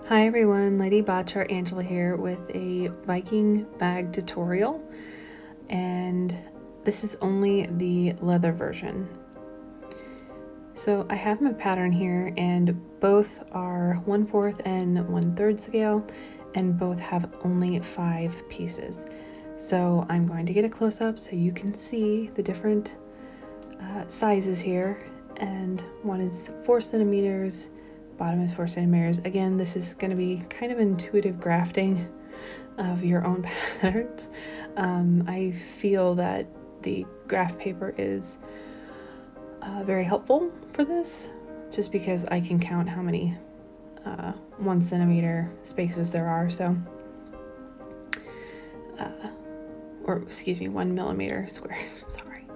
Hi everyone, Lady Botchar Angela here with a Viking bag tutorial, and this is only the leather version. So I have my pattern here, and both are 1/4 and 1/3 scale, and both have only 5 pieces. So I'm going to get a close-up so you can see the different sizes here, and one is 4 centimeters, bottom is 4 centimeters. Again, this is going to be kind of intuitive grafting of your own patterns. I feel that the graph paper is very helpful for this, just because I can count how many 1 centimeter spaces there are. So, or excuse me, 1 millimeter square. Sorry.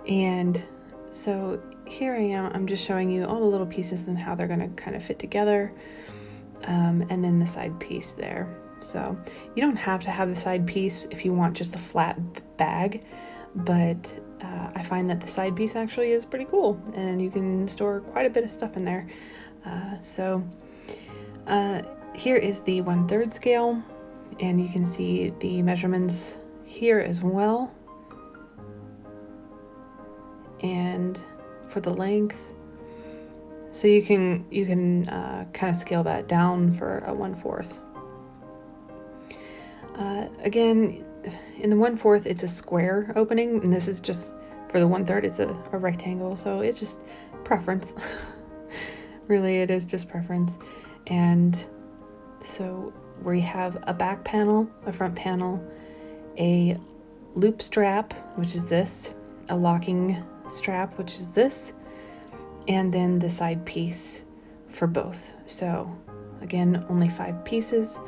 And so here I am, I'm just showing you all the little pieces and how they're going to kind of fit together, and then the side piece there. So you don't have to have the side piece if you want just a flat bag, but I find that the side piece actually is pretty cool, and you can store quite a bit of stuff in there. Here is the 1/3 scale, and you can see the measurements here as well. And for the length, so you can kind of scale that down for a 1/4. Again, in the 1/4 it's a square opening, and this is just for the 1/3 it's a rectangle, so it's just preference. Really, it is just preference. And so we have a back panel, a front panel, a loop strap, which is this, a locking strap, which is this, and then the side piece for both. So again, only 5 pieces.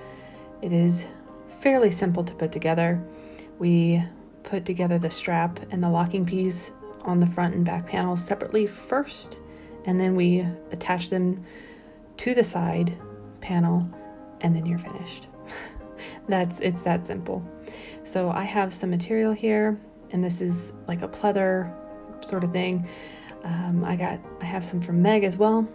It is fairly simple to put together. We put together the strap and the locking piece on the front and back panels separately first, and then we attach them to the side panel, and then you're finished. It's that simple. So I have some material here, and this is like a pleather sort of thing. I have some from Meg as well,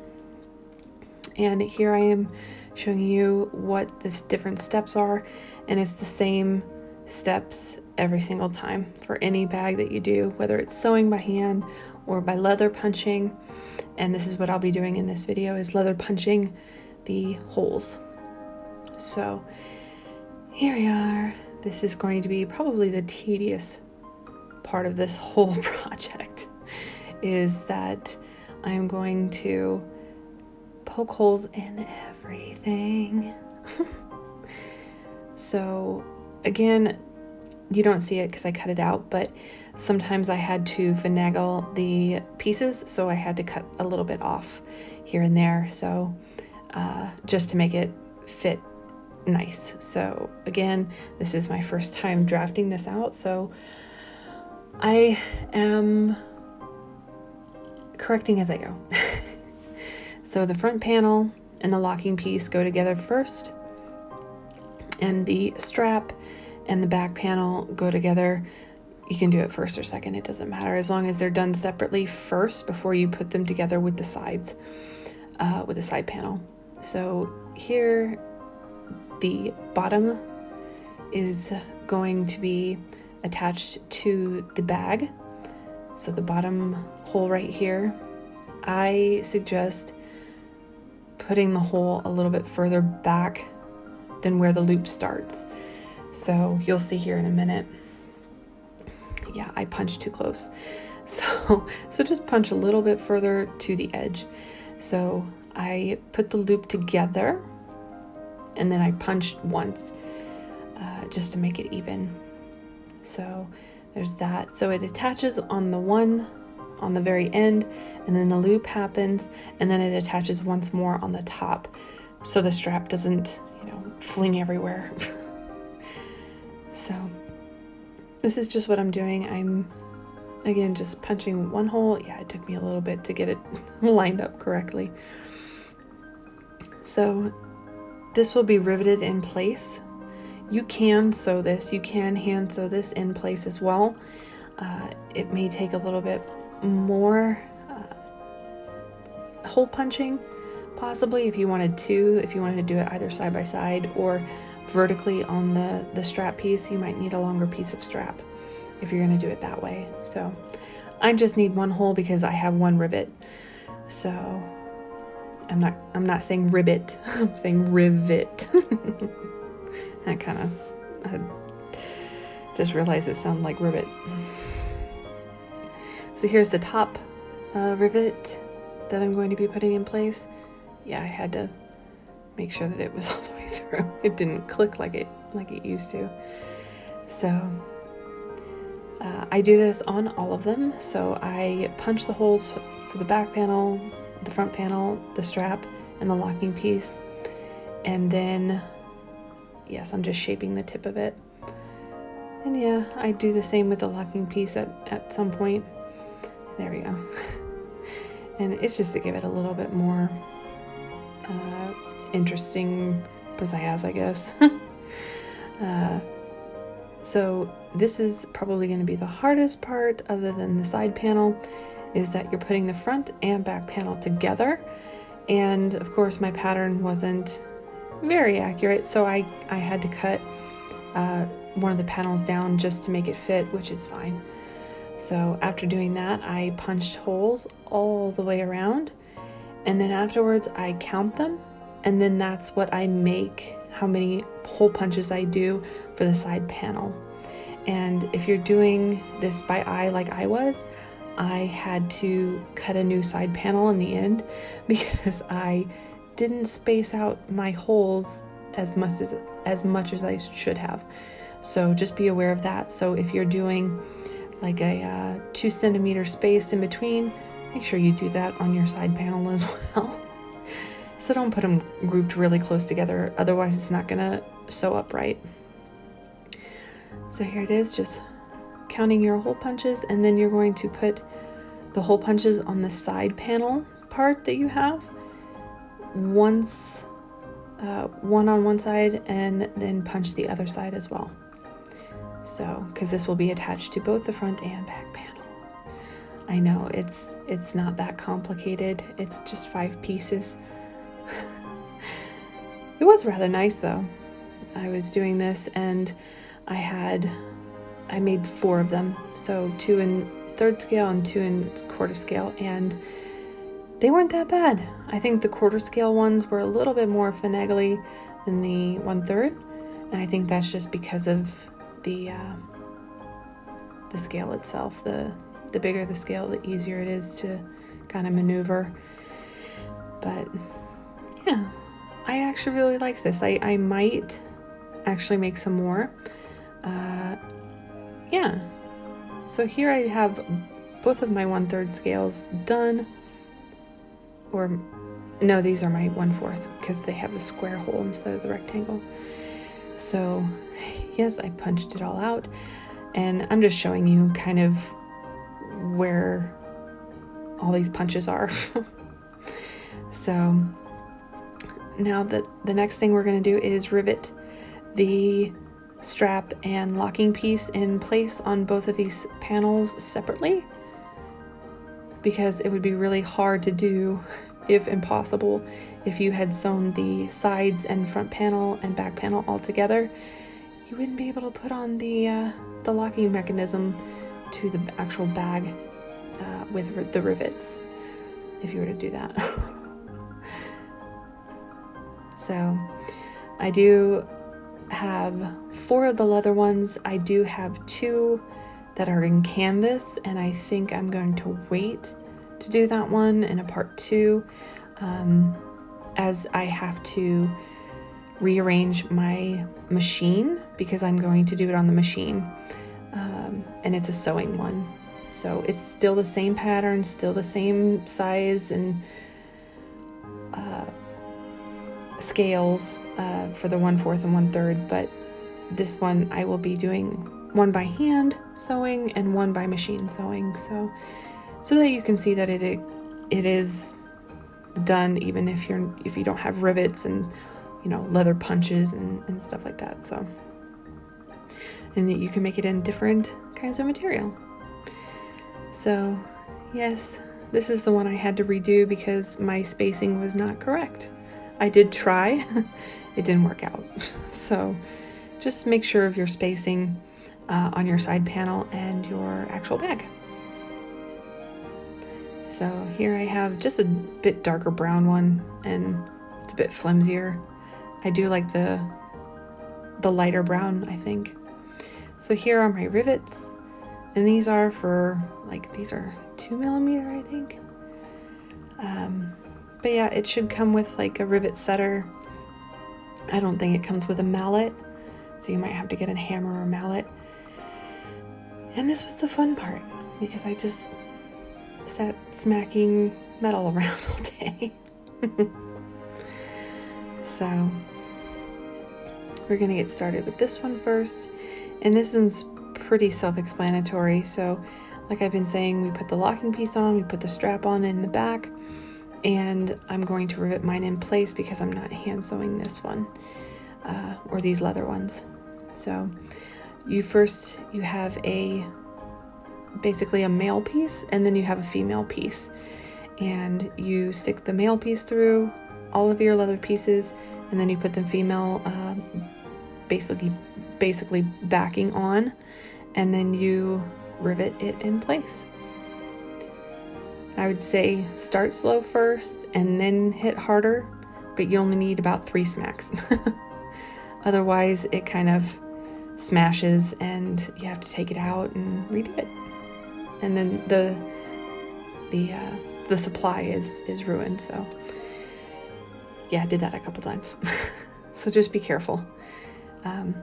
and here I am showing you what the different steps are, and it's the same steps every single time for any bag that you do, whether it's sewing by hand or by leather punching. And this is what I'll be doing in this video, is leather punching the holes. So here we are. This is going to be probably the tedious part of this whole project, is that I'm going to poke holes in everything. So again, you don't see it because I cut it out, but sometimes I had to finagle the pieces, so I had to cut a little bit off here and there, so just to make it fit nice. So again, this is my first time drafting this out, so I am correcting as I go. So the front panel and the locking piece go together first, and the strap and the back panel go together. You can do it first or second, it doesn't matter, as long as they're done separately first before you put them together with the sides, with the side panel. So here, the bottom is going to be attached to the bag. So the bottom hole right here, I suggest putting the hole a little bit further back than where the loop starts. So you'll see here in a minute. Yeah, I punched too close. So just punch a little bit further to the edge. So I put the loop together, and then I punched once, just to make it even. So there's that. So it attaches on the very end, and then the loop happens, and then it attaches once more on the top, so the strap doesn't, fling everywhere. So this is just what I'm doing. I'm again just punching one hole. Yeah, it took me a little bit to get it lined up correctly. So this will be riveted in place. You can sew this, you can hand sew this in place as well. It may take a little bit more hole punching, possibly if you wanted to do it either side by side or vertically on the strap piece. You might need a longer piece of strap if you're going to do it that way. So I just need one hole because I have one rivet. So I'm not saying ribbit, I'm saying rivet. I just realized it sounded like rivet. So here's the top rivet that I'm going to be putting in place. Yeah, I had to make sure that it was all the way through. It didn't click like it used to. So I do this on all of them. So I punch the holes for the back panel, the front panel, the strap, and the locking piece. And then, yes, I'm just shaping the tip of it. And yeah, I do the same with the locking piece at some point. There we go. And it's just to give it a little bit more interesting pizzazz, I guess. So this is probably going to be the hardest part, other than the side panel, is that you're putting the front and back panel together. And of course my pattern wasn't very accurate, so I had to cut one of the panels down just to make it fit, which is fine. So after doing that, I punched holes all the way around, and then afterwards I count them, and then that's what I make, how many hole punches I do for the side panel. And if you're doing this by eye like I was, I had to cut a new side panel in the end because I didn't space out my holes as much as I should have. So just be aware of that. So if you're doing like a 2 centimeter space in between, make sure you do that on your side panel as well. So don't put them grouped really close together, otherwise it's not gonna sew up right. So here it is, just counting your hole punches, and then you're going to put the hole punches on the side panel part that you have, once one on one side, and then punch the other side as well. So, because this will be attached to both the front and back panel. I know it's not that complicated. It's just 5 pieces. It was rather nice though. I was doing this and I made 4 of them. So 2 in 1/3 scale and 2 in 1/4 scale, and they weren't that bad. I think the 1/4 scale ones were a little bit more finagly than the 1/3, and I think that's just because of the scale itself. The bigger the scale, the easier it is to kind of maneuver. But yeah, I actually really like this. I might actually make some more. Yeah, so here I have both of my 1/3 scales done, or no, these are my 1/4 because they have the square hole instead of the rectangle. So yes, I punched it all out, and I'm just showing you kind of where all these punches are. So now the next thing we're going to do is rivet the strap and locking piece in place on both of these panels separately, because it would be really hard to do, if impossible, if you had sewn the sides and front panel and back panel all together. You wouldn't be able to put on the locking mechanism to the actual bag with the rivets if you were to do that. So I do have 4 of the leather ones. I do have 2 that are in canvas, and I think I'm going to wait to do that one in a part 2, as I have to rearrange my machine, because I'm going to do it on the machine, and it's a sewing one. So it's still the same pattern, still the same size and scales for the 1/4 and 1/3, but this one I will be doing one by hand sewing and one by machine sewing, so that you can see that it is done, even if you don't have rivets and, you know, leather punches and stuff like that. So, and that you can make it in different kinds of material. So yes, this is the one I had to redo because my spacing was not correct. I did try, it didn't work out. So just make sure of your spacing on your side panel and your actual bag. So here I have just a bit darker brown one, and it's a bit flimsier. I do like the lighter brown, I think. So here are my rivets, and these are for, like, these are 2mm, I think. But yeah, it should come with like a rivet setter. I don't think it comes with a mallet, so you might have to get a hammer or mallet. And this was the fun part, because I just sat smacking metal around all day. So we're gonna get started with this one first, and this one's pretty self-explanatory. So like I've been saying, we put the locking piece on, we put the strap on in the back, and I'm going to rivet mine in place because I'm not hand sewing this one or these leather ones. So you have basically a male piece, and then you have a female piece, and you stick the male piece through all of your leather pieces, and then you put the female basically backing on, and then you rivet it in place. I would say start slow first and then hit harder, but you only need about 3 smacks. Otherwise it kind of smashes and you have to take it out and redo it, and then the supply is ruined. So yeah, I did that a couple times. So just be careful.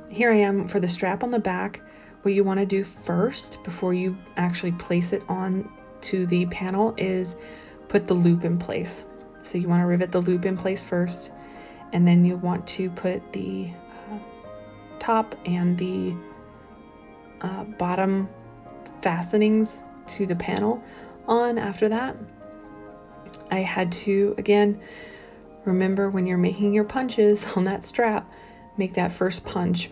Here I am for the strap on the back. What you want to do first before you actually place it on to the panel is put the loop in place. So you want to rivet the loop in place first, and then you want to put the top and the bottom fastenings to the panel on after that. I had to, again, remember when you're making your punches on that strap, make that first punch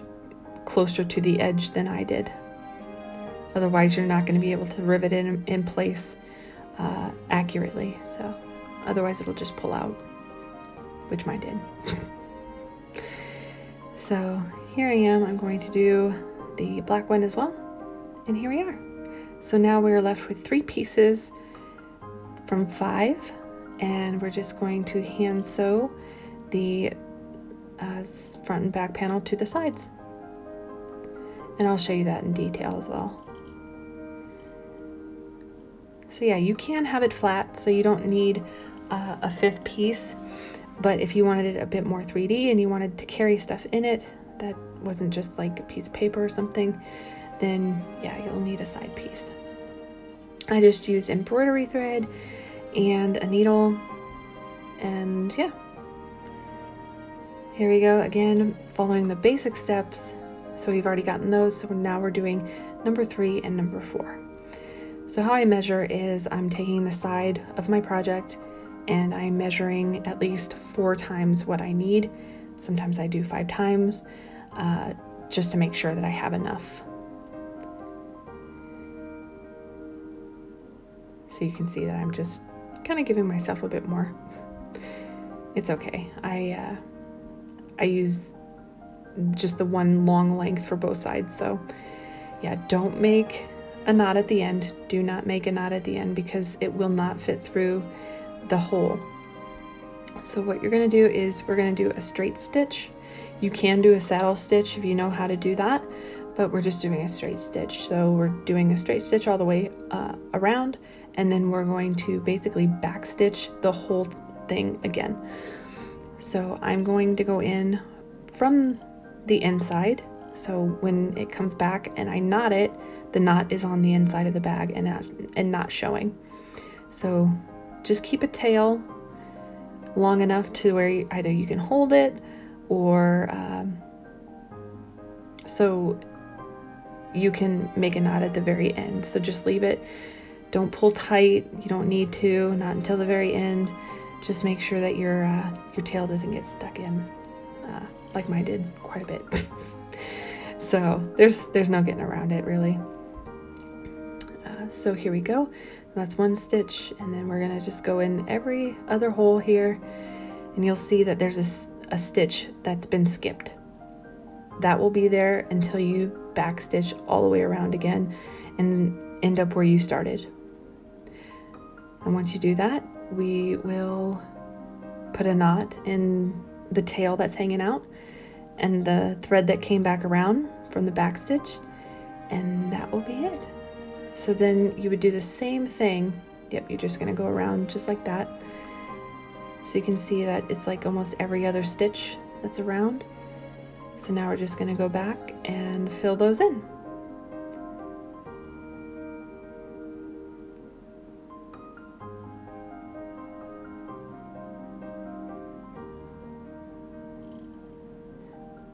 closer to the edge than I did. Otherwise you're not going to be able to rivet it in place accurately. So otherwise it'll just pull out, which mine did. So here I am, I'm going to do the black one as well. And here we are. So now we're left with 3 pieces from 5, and we're just going to hand sew the front and back panel to the sides. And I'll show you that in detail as well. So yeah, you can have it flat, so you don't need a 5th piece. But if you wanted it a bit more 3D and you wanted to carry stuff in it that wasn't just like a piece of paper or something, then yeah, you'll need a side piece. I just used embroidery thread and a needle, and yeah. Here we go, again, following the basic steps. So we've already gotten those, so now we're doing number 3 and number 4. So how I measure is I'm taking the side of my project and I'm measuring at least 4 times what I need. Sometimes I do 5 times, just to make sure that I have enough. So you can see that I'm just kind of giving myself a bit more. It's okay. I use just the one long length for both sides. So yeah, don't make a knot at the end. Do not make a knot at the end because it will not fit through the hole. So what you're going to do is we're going to do a straight stitch. You can do a saddle stitch if you know how to do that, but we're just doing a straight stitch. So we're doing a straight stitch all the way around, and then we're going to basically back stitch the whole thing again. So I'm going to go in from the inside, so when it comes back and I knot it, the knot is on the inside of the bag and not showing. So just keep a tail long enough to where either you can hold it or so you can make a knot at the very end. So just leave it. Don't pull tight. You don't need to, not until the very end. Just make sure that your tail doesn't get stuck in, like mine did quite a bit. So there's no getting around it really. So here we go. That's one stitch, and then we're gonna just go in every other hole here, and you'll see that there's a stitch that's been skipped. That will be there until you back stitch all the way around again and end up where you started. And once you do that, we will put a knot in the tail that's hanging out and the thread that came back around from the back stitch, and that will be it. So then you would do the same thing. Yep, you're just gonna go around just like that. So you can see that it's like almost every other stitch that's around. So now we're just gonna go back and fill those in.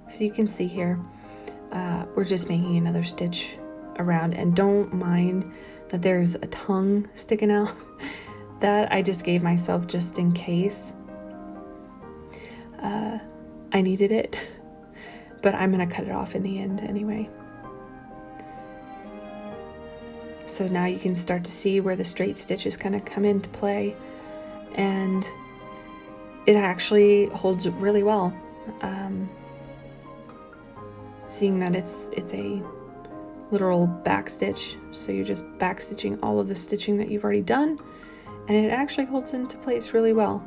So you can see here, we're just making another stitch around, and don't mind that there's a tongue sticking out. That I just gave myself just in case I needed it, but I'm gonna cut it off in the end anyway. So now you can start to see where the straight stitches kind of come into play, and it actually holds really well. Seeing that it's a literal back stitch, so you're just back stitching all of the stitching that you've already done, and it actually holds into place really well.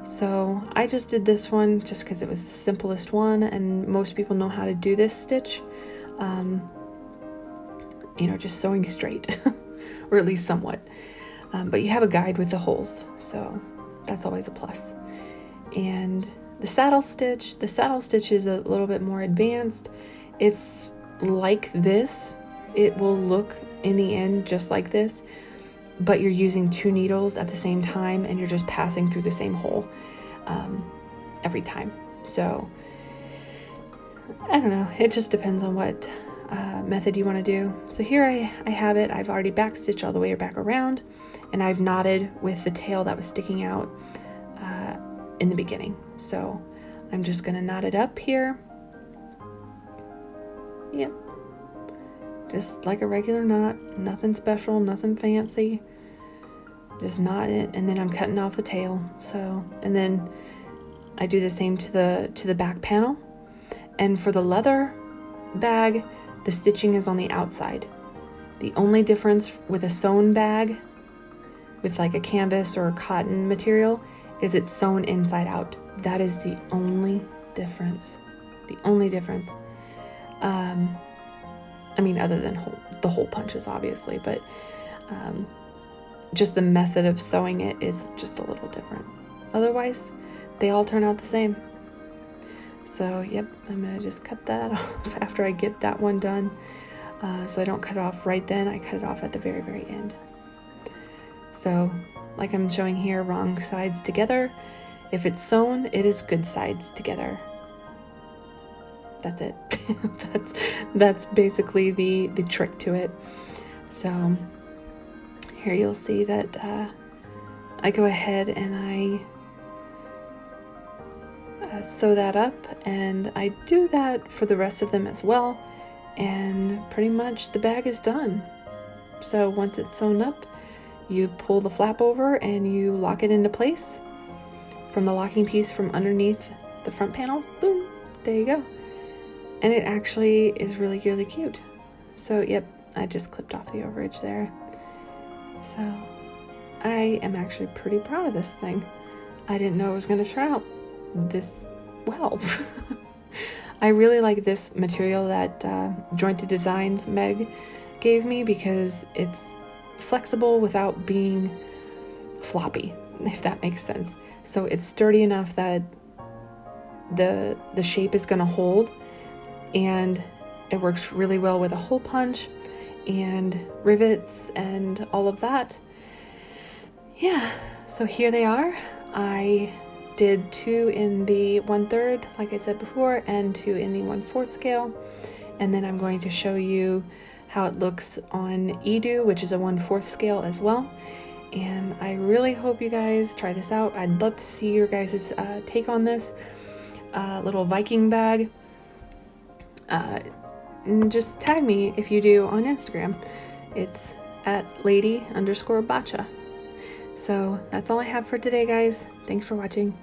So I just did this one just because it was the simplest one, and most people know how to do this stitch. You know, just sewing straight, or at least somewhat. But you have a guide with the holes, so that's always a plus. And the saddle stitch is a little bit more advanced. It's like this. It will look in the end just like this, but you're using 2 needles at the same time, and you're just passing through the same hole every time. So I don't know, it just depends on what method you want to do. So here I have it. I've already back stitched all the way back around, and I've knotted with the tail that was sticking out in the beginning. So I'm just gonna knot it up here. Yep, just like a regular knot, nothing special, nothing fancy. Just knot it, and then I'm cutting off the tail. So, and then I do the same to the back panel. And for the leather bag, the stitching is on the outside. The only difference with a sewn bag with like a canvas or a cotton material is it's sewn inside out. That is the only difference. The only difference. I mean, other than the hole punches, obviously, but just the method of sewing it is just a little different. Otherwise, they all turn out the same. So, yep, I'm gonna just cut that off after I get that one done. So I don't cut it off right then, I cut it off at the very, very end. So, like I'm showing here, wrong sides together. If it's sewn, it is good sides together. That's it. that's basically the trick to it. So here you'll see that I go ahead and I sew that up, and I do that for the rest of them as well, and pretty much the bag is done. So once it's sewn up, you pull the flap over and you lock it into place from the locking piece from underneath the front panel. Boom, there you go. And it actually is really, really cute. So yep, I just clipped off the overage there. So I am actually pretty proud of this thing. I didn't know it was going to turn out this well. I really like this material that Jointed Designs Meg gave me, because it's flexible without being floppy, if that makes sense. So it's sturdy enough that the shape is going to hold, and it works really well with a hole punch and rivets and all of that. Yeah, so here they are. I did 2 in the 1/3, like I said before, and 2 in the 1/4 scale. And then I'm going to show you how it looks on Edu, which is a 1/4 scale as well. And I really hope you guys try this out. I'd love to see your guys' take on this little Viking bag. And just tag me if you do on Instagram. It's at lady_bacha. So that's all I have for today, guys. Thanks for watching.